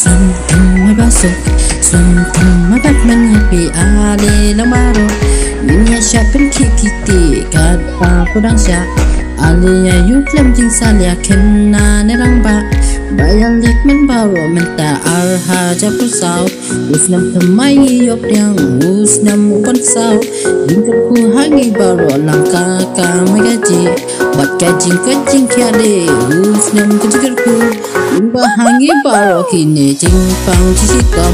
Something mabasok, something mabakman happy ale lamaro. Dunia siapin kikiti kat pa kudang sya. Ale ya yuklem jing salia kenna nerang ba. Bayan lek men baro menta arha japu sao. Usnam temai yop yang usnam kon sao. Jingkat ku hangi baro langka ka magaji. Bat kajing kajing kiade usnam kajikar ku. Umba hangi baro kini jing pang cisitam.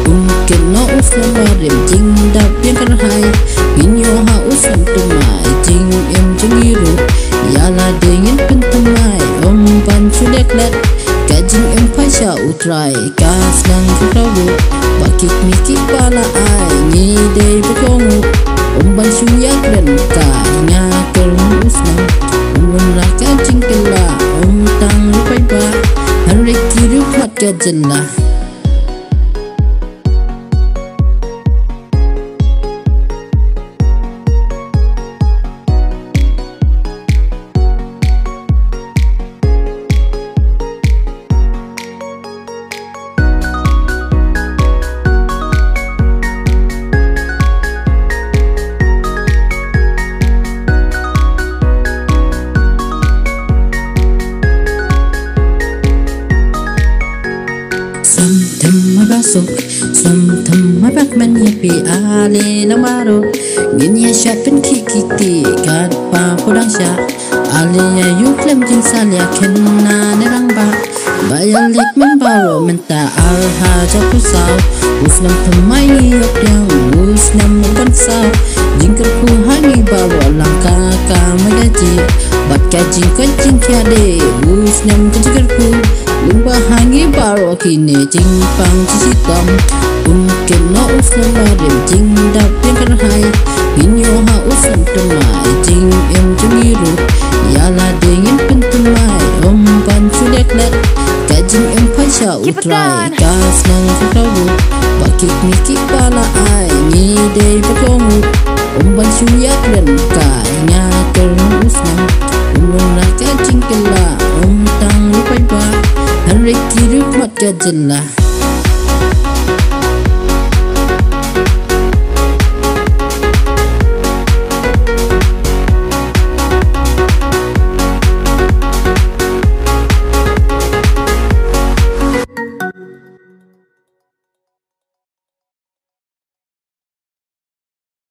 Mungkin no usnam barim jing dap yang kerhai. Inyo ha usnam temai jing em jing iru. Yala dingin pentemai om pan sudah klat. Kajing em pasha utrai kas nang kutawu. Bakit miki pala ai ni day bekongu. Om pan suya kren kai nya kermu usnam. Om raka jing kela om tang rupai ba. Hari kiru mat kajelah. Something mabakman happy ale lamaro. Dunia siapin kikiti kat pa kudang sya. Ale ya yuklem jing salia kenna nerang ba. Bayan lek men baro menta arha japu sao. Usnam temai yop yang usnam kon sao. Jingkat ku hangi baro langka ka magaji. Bat kajing kajing kiade usnam kajikar ku. Lumba hangi baro kini jing pang cisitam. Mungkin no usnam barim jing dap yang kerhai. Inyo ha usnam temai jing em jing iru. Yala dingin pentemai om pan sudah klat. Kajing em pasha utrai kas nang kutawu. Bakit miki pala ai ni day bekongu. Om pan suya kren kai nya kermu usnam. Om raka jing kela om tang rupai ba. Hari kiru mat kajelah.